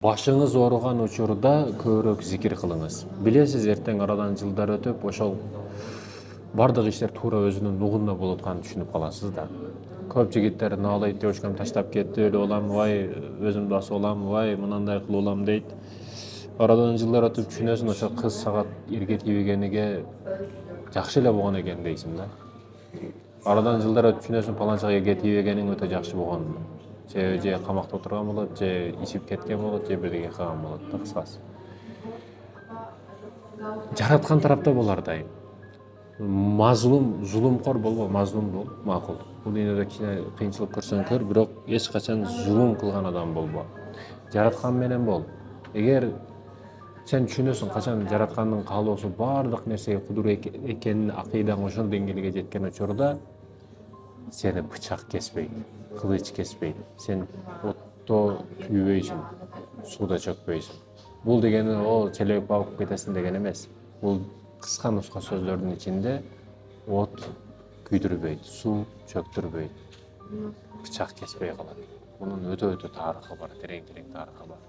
Башыңыз ооруган учурда көбүрөөк зикир кылыңыз. Билесиз, эртең арадан жылдар өтүп, ошол бардык иштер туура өзүнүн нугунда болуп атканын түшүнүп каласыз да. Көп жигиттер наалайт, девушкам таштап кетти, өлүп алам, вай, өзүм басып алам, вай, мынандай кылып алам дейт. Арадан жылдар өтүп түшүнөсүң, ошо кыз сага эрге тийбегениге жакшы эле болгон экен дейсиң да. Арадан жылдар өтүп түшүнөсүң, паланчага эрге тийбегениң өтө жакшы болгон. Же камакта отурган болот, же ичип кеткен болот, же бирдеке кылган болот да, кыскасы. Жараткан тарапта бол ар дайым. Мазлум, зулумкор болбо, мазлум бол, макул. Бул дүйнөдө кичине кыйынчылык көрсөң көр, бирок эч качан зулум кылган адам болбо. Жараткан менен бол. Эгер сен түшүнөсүң, качан жараткандын каалоосу бардык нерсеге кудур экенин, акыйдаң ошол деңгээлге жеткен учурда сени бычак кеспейт, кылыч кеспейт. Сен отто күйбөйсүң, сууда чөкпөйсүң. Бул дегени о челек багып кетесиң деген эмес. Бул кыска нуска сөздөрдүн ичинде от күйдүрбөйт, суу чөктүрбөйт, бычак кеспей калат. Мунун өтө тарыхы бар, терең тарыхы бар.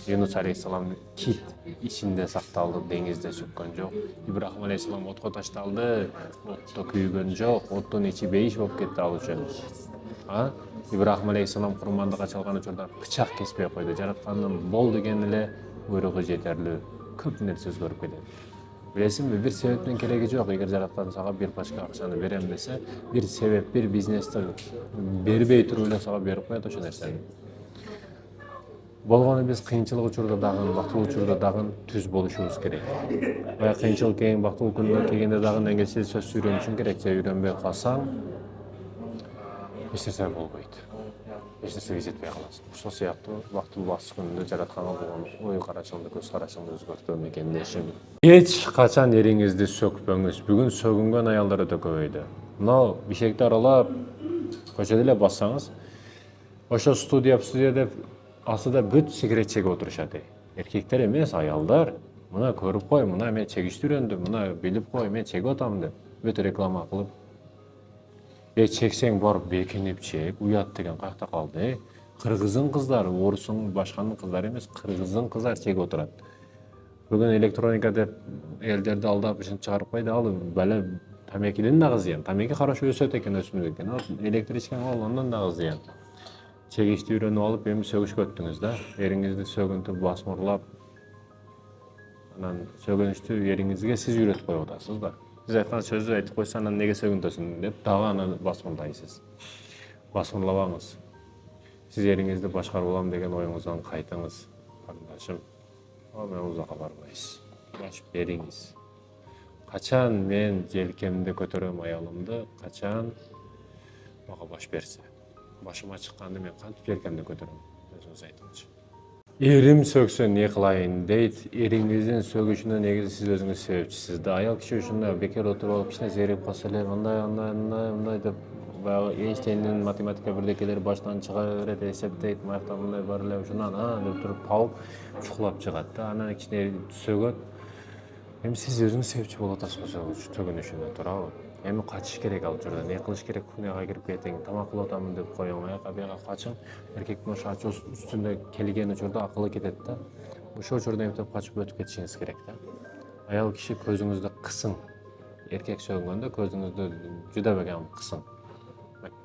Юнус алейхисалам кит ичинде сакталды, деңизде чөккөн жок. Ибрахим алейхисалам отко ташталды, отто күйгөн жок, оттун ичи бейиш болуп кетти ал үчүн. Ибрахим алейхисалам курмандыкка чалган учурда бычак кеспей койду. Жараткандын бол деген эле буйругу жетерлүү. Көп нерсе өзгөрүп кетет. Билесиңби, бир себептин кереги жок. Эгер жараткан сага бир пачка акчаны берем десе, бир себеп, бир бизнести бербей туруп эле сага берип коет ошол нерсени. Болгону биз кыйынчылык учурда дагы, бактылуу учурда дагы түз болушубуз керек. Баягы кыйынчылык келген, бактылуу күндөр келгенде дагы эңгечил сөз үйрөнүшүң керек. Же үйрөнбөй калсаң, эч нерсе болбойт. Эч нерсеге жетпей каласың. Ошол сыяктуу бактылуу бакыт күнүндө жаратканга болгон ой карашыңды, көз карашыңды өзгөртүү мекендешим. Эч качан эриңизди сөкпөңүз. Бүгүн сөгүнгөн аялдар өтө көбөйдү. Мына бишекти аралап, көчөдө эле бассаңыз, ошо студия деп астыда бүт сигарет чегип отурушат. Эркектер эмес, аялдар. Мына көрүп кой, мына мен чегишти үйрөндүм, мына билип кой, мен чегип атам деп. Өтө реклама кылып. Чексең барып бекинип чек, уят деген каякта калды. Кыргыздын кыздары, орустун, башканын кыздары эмес, кыргыздын кыздары чегип отурат. Бүгүн электроника деп элдерди алдап ушинтип чыгарып койду. Ал бале тамекиден дагы зыян. Тамеки карашы өсөт экен, өсмөйт экен. Электр ичкен ал андан дагы зыян. Чегишти үйрөнүп алып, эми сөгүшкө өттүңүз да. Эриңизди сөгүнтүп басмырлап, анан сөгүнүштү эриңизге сиз үйрөтүп коюп атасыз да. Сиз айткан сөздү айтып койсо, анан неге сөгүнтөсүң деп дагы анан басмырлайсыз. Басмырлабаңыз. Сиз эриңизди башкарып алам деген оюңуздан кайтыңыз, карындашым. Мен узакка барбайсыз. Баш бериңиз. Качан мен желкемди көтөрөм аялымды, качан мага баш берсе. Башыма чыкканды мен кантип желкемди көтөрөм? Өзүңүз айтыңызчы. Эрим сөксө не кылайын дейт. Эриңиздин сөгүшүнө негизи сиз өзүңүз себепчисиз да. Аял киши ушундай бекер отуруп алып, кичине зерип калса эле, мындай деп баягы Эйнштейндин математика бирдекелери башынан чыга берет, эсептейт, маяктан мындай бар эле, ушунан деп туруп калып, чукулап чыгат да. Анан кичине сөгөт. Эми сиз өзүңүз себепчи болуп атасыз сөгүнүшүнө, туурабы? Эми качыш керек ал учурда. Не кылыш керек? Кухняга кирип кетиң, тамак кылып атамын деп коюң, аяка бияка качың. Эркектин ошо ачуу үстүндө келген учурда акылы кетет да. Ошол учурда эмтип качып өтүп кетишиңиз керек да. Аял киши көзүңүздү кысың. Эркек сөгүнгөндө көзүңүздү жуда бекем кысың.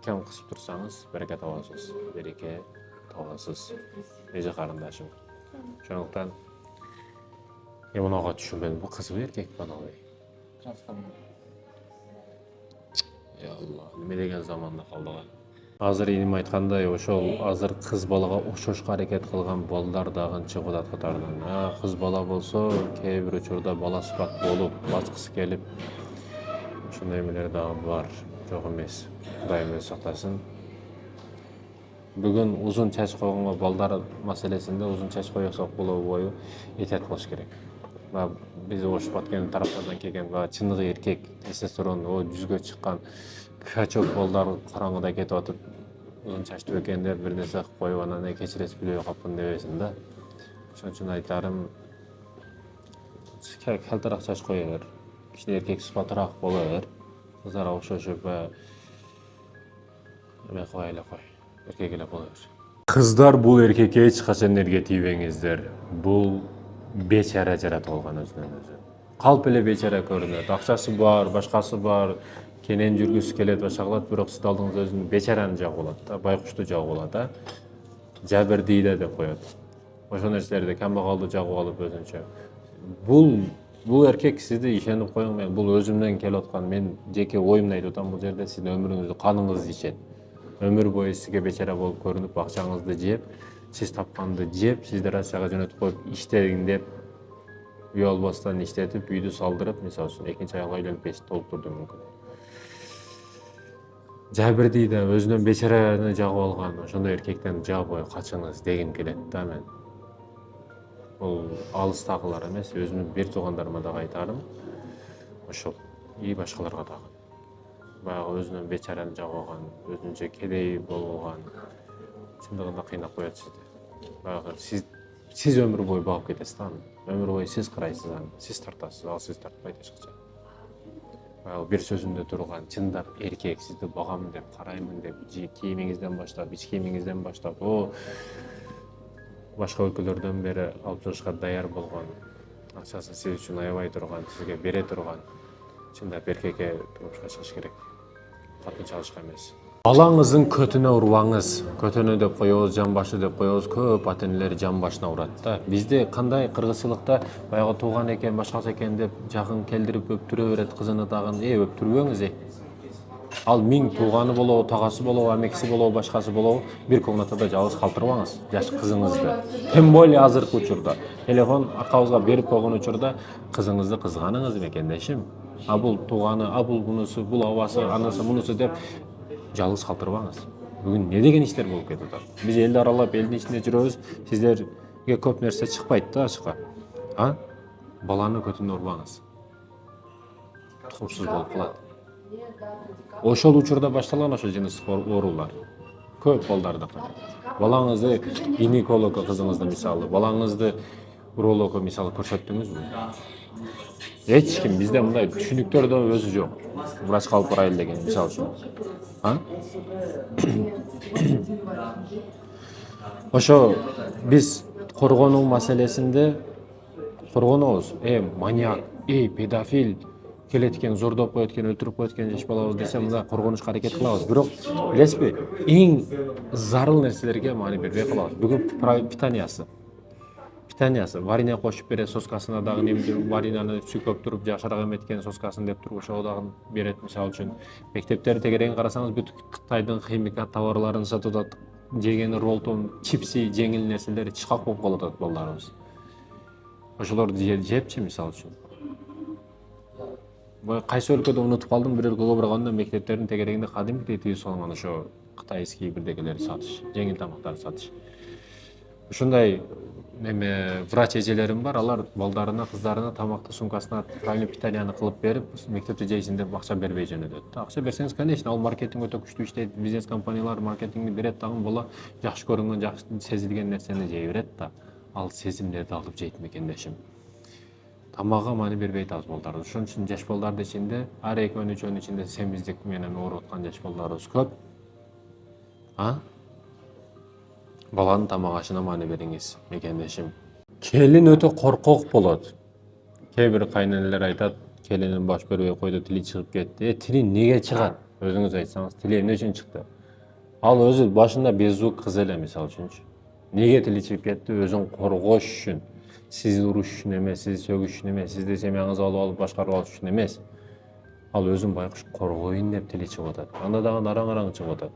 Кем кысып турсаңыз, береке табасыз. Береке табасыз. Эже карындашым. Ошондуктан мунага түшүнбөдүм. Бул кызбы, эркекпи анабай? Алла, неме деген заманда калдык. Азыр эним айткандай, ошол азыр кыз балага окшошко аракет кылган балдар дагы чыгып атат катарынан. Кыз бала болсо, кээ бир учурда бала сыпат болуп, баскысы келип, ошондой эмелер дагы бар. Жок эмес. Кудайым өзү сактасын. Бүгүн узун чач койгонго балдар маселесинде узун чач койсок бою этият болуш керек. Биз ош баткен тараптардан келген чыныгы эркек, тестостерон жүзгө чыккан качок балдар караңгыда кетип атып, узун чачтуу экен деп бир нерсе кылып коюп, анан кечиресиз билбей калыпмын дебесин да. Ошон үчүн айтарым, калтыраак чач кое бер, кичине эркек сыпатыраак боло бер, кыздарга окшошуп эме кылбай эле кой, эркек эле боло бер. Kızlar bul erkekке hiç kaçan erge тийбеңиздер. Бул бечара жаратып алган өзүнөн өзү. Калп эле бечара көрүнөт. Акчасы бар, башкасы бар, кенен жүргүсү келет, башка кылат, бирок сиз алдыңызда өзүнүн бечараны жагып алат да, байкушту жагып алат да. Жабырдийда деп коет. Ошол нерселерди камбагалды жагып алып өзүнчө. Бул эркек сизди ишенип коюң, мен бул өзүмдөн келип аткан, мен жеке оюмду айтып атам, бул жерде сиздин өмүрүңүздү каныңызды ичет. Өмүр бою сизге бечара болуп көрүнүп, акчаңызды жеп, сиз тапканды жеп, сизди Россияга жөнөтүп коюп, иштегин деп, үй албастан иштетип, үйдү салдырып, мисалы үчүн экинчи аялга үйлөнүп кетишти болуп турду мүмкүн. Жабырдийда өзүнөн бечараны жагып алган, ошондой эркектен жаппай качыңыз дегим келет да мен. Бул алыстагылар эмес, өзүмдүн бир туугандарыма дагы айтарым. Ошол и башкаларга дагы. Баягы өзүнөн бечараны жагып алган, өзүнчө кедей болуп алган, чындыгында кыйнап коет сизди. Баягы сиз өмүр бою багып кетесиз да аны. Өмүр бою сиз карайсыз аны, сиз тартасыз, ал сиз тартпайт эч качан. Баягы бир сөзүндө турган, чындап эркек сизди багам деп, караймын деп, кийимиңизден баштап, ич кийимиңизден баштап, башка өлкөлөрдөн бери алып жүрүшкө даяр болгон, акчасын сиз үчүн аябай турган, сизге бере турган, чындап эркекке турмушка чыгыш керек. Катын чалышка эмес. Балаңыздын көтүнө урбаңыз. Көтөнө деп коебуз, жан башы деп коебуз. Көп ата энелер жан башына урат да. Бизде кандай кыргызчылыкта баягы тууган экен, башкасы экен деп жакын келдирип өптүрө берет кызыны дагы. Өптүрбөңүз. Ал миң тууганы болобу, тагасы болобу, амекиси болобу, башкасы болобу, бир комнатада жалгыз калтырбаңыз жаш кызыңызды. Тем более азыркы учурда телефон аркабызга берип койгон учурда кызыңызды кызганыңыз мекендешим. А бул тууганы, а бул мунусу, бул абасы, анысы, мунусу деп жалгыз калтырбаңыз. Бүгүн не деген иштер болуп кетип атат. Биз элди аралап, элдин ичинде жүрөбүз. Сиздерге көп нерсе чыкпайт да ачыкка. Баланы көтүнө урбаңыз. Тукумсуз болуп калат. Ошол учурда башталган ошо жыныстык оорулар. Көп балдардыкы. Балаңызды гинекологко кызыңызды мисалы, балаңызды урологко мисалы көрсөттүңүзбү? Эч ким бизде мындай түшүнүктөр да өзү жок. Врачка алып барайлы деген мисалы үчүн. Ошо биз коргонуу маселесинде коргонобуз. Маньяк, педофил келет экен, зордоп коет экен, өлтүрүп коет экен жаш балабыз десе, мында коргонушка аракет кылабыз. Бирок билесизби, эң зарыл нерселерге маани бербей калабыз. Бүгүн питаниясы вареня кошуп берет, соскасына дагы немдир, варенияны сүйкөп туруп жакшыраак эметкен соскасын деп туруп ошого дагы берет мисалы үчүн. Мектептерди тегерегин карасаңыз, бүт Кытайдын химикат товарларын сатып атат. Жеген роллтон, чипси, жеңил нерселер чыкак болуп калып атат балдарыбыз. Ошолорду жепчи мисалы үчүн. Кайсы өлкөдө унутуп калдым, бир өлкөгө барганда мектептердин тегерегинде кадимкидей тыюу салынган ошо кытайский бирдекелерди сатыш, жеңил тамактарды сатыш. Ушундай врач эжелерим бар, алар балдарына, кыздарына тамакты сумкасына правильный питанияны кылып берип, мектепте жейсин деп акча бербей жөнөтөт. Акча берсеңиз, конечно, ал маркетинг өтө күчтүү иштейт, бизнес компаниялар маркетингди берет, дагы бала жакшы көрүнгөн, жакшы сезилген нерсени жей берет да, ал сезимдерди алып жейт мекендешим. Тамакка маани бербейт аз балдар. Ошон үчүн жаш балдардын ичинде, ар экөөнүн ичинде семиздик менен ооруп аткан жаш балдарыбыз көп. Баланын тамак ашына маани бериңиз мекендешим. Келин өтө коркок болот. Кээ бир кайненелер айтат, келинин баш бербей койду, тили чыгып кетти. Тили неге чыгат? Өзүңүз айтсаңыз, тили эмне үчүн чыкты? Ал өзү башында беззук кыз эле мисалы үчүнчү. Неге тили чыгып кетти? Өзүн коргош үчүн. Сизди уруш үчүн эмес, сизди сөгүш үчүн эмес, сизди семьяңызды алып башкарып алыш үчүн эмес. Ал өзүн байкуш коргоюн деп тили чыгып атат. Анда дагы нараң чыгып атат.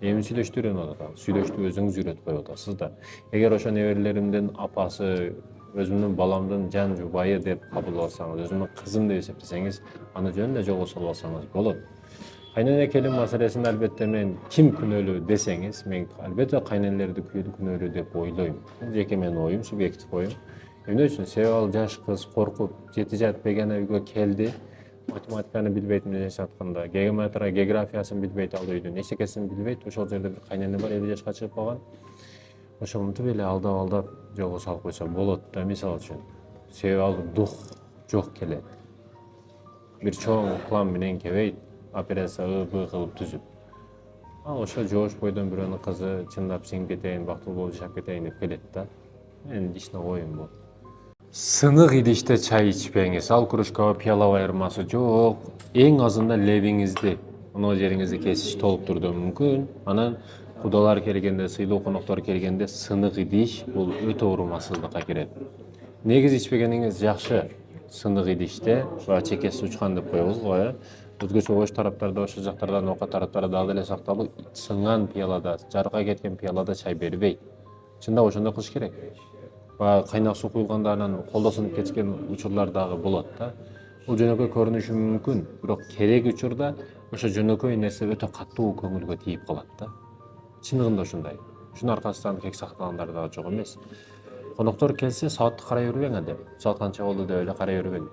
Эми сүйлөштү үйрөнүп атат. Сүйлөштү өзүңүз үйрөтүп коюп атасыз да. Эгер ошо неберелеримдин апасы, өзүмдүн баламдын жан жубайы деп кабыл алсаңыз, өзүмдүн кызым деп эсептесеңиз, аны жөн эле жолго салып алсаңыз болот. Кайнене келин маселесинде албетте мен ким күнөөлүү десеңиз, мен албетте кайненелерди күнөөлүү деп ойлойм. Жеке менин оюм, субъектив оюм. Эмне үчүн? Себеби ал жаш кыз коркуп, жети жат бегана үйгө келди. Математиканы билбейт, эмнеси атканда, географиясын билбейт, ал үйдүн эчтекесин билбейт. Ошол жерде бир кайнене бар, 50 жашка чыгып калган. Ошентип эле алдап жолго салып койсо болот да, мисалы үчүн. Себеби ал дух жок келет. Бир чоң план менен келбейт, операция кылып түзүп. Ал ошо жоош бойдон бирөөнүн кызы чындап сиңип кетейин, бактылуу болуп жашап кетейин деп келет да. Менин лично оюм бул. Сынык идиште чай ичпеңиз. Ал кружкага пиалага айырмасы жок. Эң азында лебиңизди, мына жериңизди кесиш толуп турду мүмкүн. Анан кудалар келгенде, сыйлуу коноктор келгенде сынык идиш бул өтө урмансыздыкка кирет. Негиз ичпегениңиз жакшы. Сынык идиште баягы чекеси учкан деп коебуз го, өзгөчө ош тараптарда, ошол жактардан ока тараптарда ал эле сакталып, сынган пиалада, жарга кеткен пиалада чай бербейт. Чындап ошондой кылыш керек. Баягы кайнак суу куюлганда анан колдо сынып кеткен учурлар дагы болот да. Бул жөнөкөй көрүнүшү мүмкүн, бирок керек учурда ошо жөнөкөй нерсе өтө катуу көңүлгө тийип калат да. Чындыгында ошондой. Ушунун аркасынан кек сактагандар дагы жок эмес. Коноктор келсе саатты карай бербең деп. Саат канча болду деп эле карай бербең.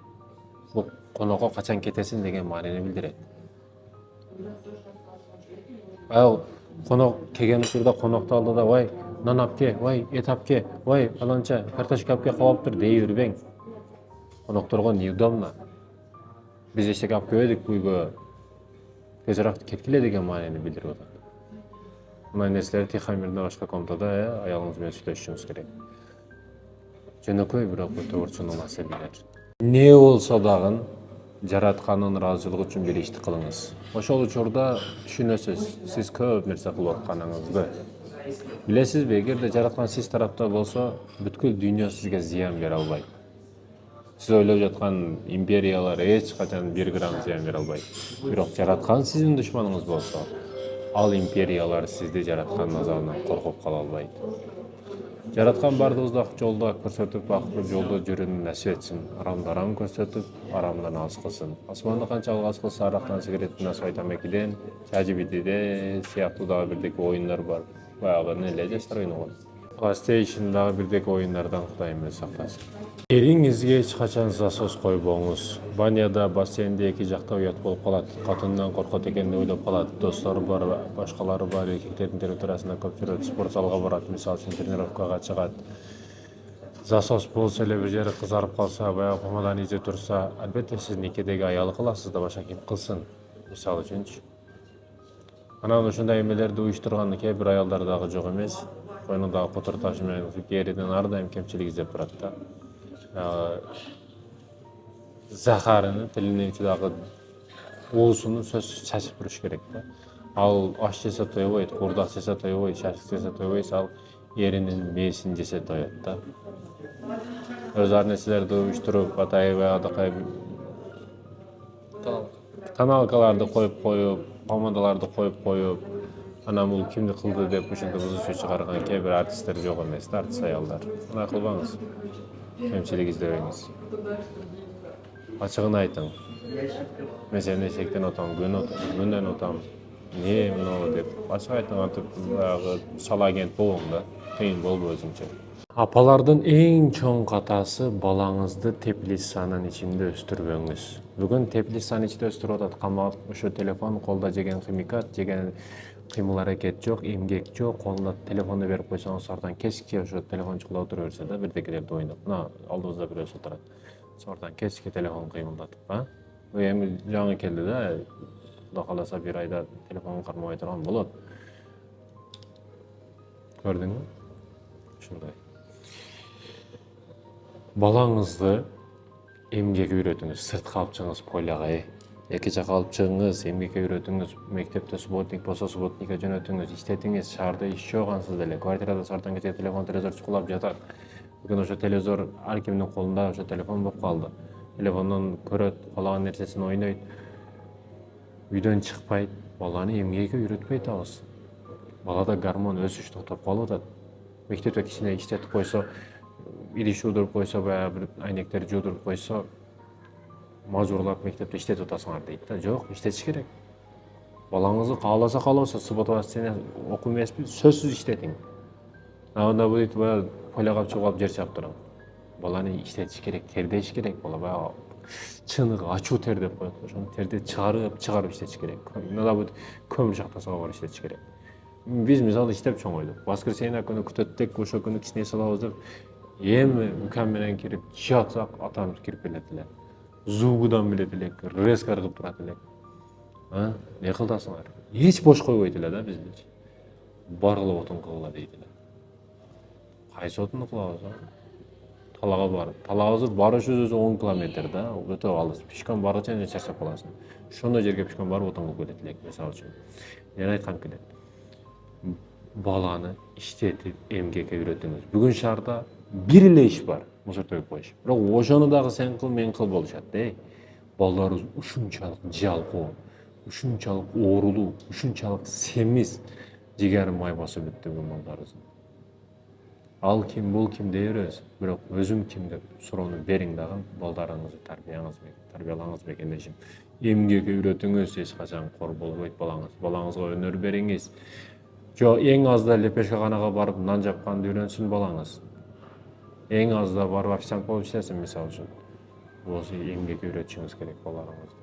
Бул конокко качан кетесиң деген маанини билдирет. Конок келген учурда конокто алдыда вай нан алып ке, вай эт алып ке, вай аланча картошка алып ке калаптыр дей бербең. Конокторго неудобно. Биз эчтеке алып келбедик үйгө. Тезирээк кеткиле деген маанини билдирип атат. Мына нерселерди тихомирден башка комнатада аялыңыз менен сүйлөшүшүңүз керек. Жөнөкөй бирок өтө орчундуу маселелер. Не болсо дагы жараткандын ыраазычылыгы үчүн бир ишти кылыңыз. Ошол учурда түшүнөсүз, сиз көп нерсе кылып атканыңызды. Билесизби, эгерде жараткан сиз тарапта болсо, бүткүл дүйнө сизге зыян бере албайт. Сиз ойлоп жаткан империялар эч качан 1 грамм зыян бере албайт. Бирок жараткан сиздин душманыңыз болсо, ал империялар сизди жараткан азабынан коркуп кала албайт. Жараткан бардыгыбызды ак жолдо көрсөтүп, ак жолдо жүрүүнү насип этсин. Арамды арам көрсөтүп, арамдан алыс кылсын. Асманды канча алыс кылса, арактан сигаретти насыбай тамекиден, ChatGPT'де сыяктуу дагы бирдеке оюндар бар. Баягы эле жаштар ойногон. PlayStation дагы бирдеке оюндардан Кудай эмес сактасын. Эриңизге эч качан засос койбоңуз. Баняда, бассейнде эки жакта уят болуп калат. Катындан коркот экен деп ойлоп калат. Достору бар, башкалары бар, эркектердин территориясына көп жүрөт, спорт залга барат, мисалы үчүн тренировкага чыгат. Засос болсо эле бир жери кызарып калса, баягы помаданы изе турса, албетте сиз никедеги аялы кыласыз да башка ким кылсын, мисалы үчүнчү. Анан ушундай эмелерди уюштурган кээ бир аялдар дагы жок эмес. Койнундагы котор ташы менен эриден ар дайым кемчилик издеп турат да. Захарынын тилинин ичидагы уусуну сөзсүз чачып туруш керек да. Ал аш жесе тойбойт, куурдак жесе тойбойт, шашык жесе тойбойт, ал эринин мээсин жесе тоет да. Өз ар нерселерди уюштуруп, атайын баягыдакай тоналкаларды коюп, помадаларды коюп, анан бул кимди кылды деп ушинтип ызы чыгарган кээ бир артисттер жок эмес да, артист аялдар. Мындай кылбаңыз. Кемчилик издебеңиз. Ачыгын айтың. Мен сени эшектен отам, күнүнөн отам. Не мынау деп ачык айтың, антип баягы сала агент болуң да. Кыйын болду өзүңчө. Апалардын эң чоң катасы балаңызды теплицанын ичинде өстүрбөңүз. Бүгүн теплицанын ичинде өстүрүп атат, камап, ошо телефон колдо жеген химикат, жеген кыймыл аракет жок, эмгек жок, колуна телефонду берип койсоңуз сордон кечке ошо телефон чукулап отура берсе да, бирдекелерди ойноп. Мына алдыбызда бирөөсү отурат. Сордон кечке телефон кыймылдатып, эми жаңы келди да. Кудай кааласа бир айда телефон кармабай турган болот. Көрдүңбү? Ушундай. Балаңызды эмгекке үйрөтүңүз, сыртка алып чыгыңыз поляга. Эки жака алып чыгыңыз, эмгекке үйрөтүңүз. Мектепте субботник болсо субботникке жөнөтүңүз, иштетиңиз. Шаарда иш жок ансыз деле. Квартирада саартан кечке телефон, телевизор чукулап жатат. Бүгүн ошо телевизор ар кимдин колунда ошо телефон болуп калды. Телефондон көрөт, каалаган нерсесин ойнойт. Үйдөн чыкпайт. Баланы эмгекке үйрөтпөй атабыз. Балада гормон өсүш токтоп калып атат. Мектепте кичине иштетип койсо, идиш жуудуруп койсо, баягы бир айнектерди жуудуруп койсо, мажбурлап мектепте иштетип атасыңар дейт да. Жок, иштетиш керек. Балаңызды кааласа каалабаса суббота сен окуу эмеспи, сөзсүз иштетиң. Анда бут баягы поляга чыгып жер чаап туруң. Баланы иштетиш керек, тердеш керек. Бала баягы чыныгы ачуу тер деп коет. Ошону терди чыгарып иштетиш керек. Мына бут көмүр шахтасына барып иштетиш керек. Биз мисалы иштеп чоңойдук. Воскресенье күнү күтөттүк, ошо күнү кичине салабыз деп эми укам менен кирип жиятсак атамыз кирип келет эле. Зуугудан билет элек, резко ыргып турат элек. Не кылдасыңар? Эч бош койбойт эле да бизди. Баргыла отун кылгыла дейт эле. Кайсы отунду кылабыз? Талага барып. Талабызы барышыбыз өзү 10 километр да, өтө алыс. Пешком баргыча эне чарчап каласың. Ошондой жерге пешком барып отун кылып келет элек, мисалы үчүн. Мен айткым келет. Баланы иштетип, эмгекке үйрөтүңүз. Бүгүн шаарда бир эле иш бар, мусор төгүп коюш. Бирок ошону дагы сен кыл, мен кыл болушат, Балдарыбыз ушунчалык жалкоо, ушунчалык оорулуу, ушунчалык семиз жигер май басып өттү бүгүн балдарыбыз. Ал ким, бул ким дей беребиз. Бирок өзүм ким деп суроону бериң дагы балдарыңызды тарбиялаңыз бекендешим. Эмгекке үйрөтүңүз, эч качан кор болбойт балаңыз. Балаңызга өнөр бериңиз. Жо эң азда эле пешкаханага барып нан жапканды үйрөнсүн балаңыз. Эң азда барып официант болуп иштесин мисалы үчүн. Болсо эмгекке үйрөтүшүңүз керек балдарыңызды.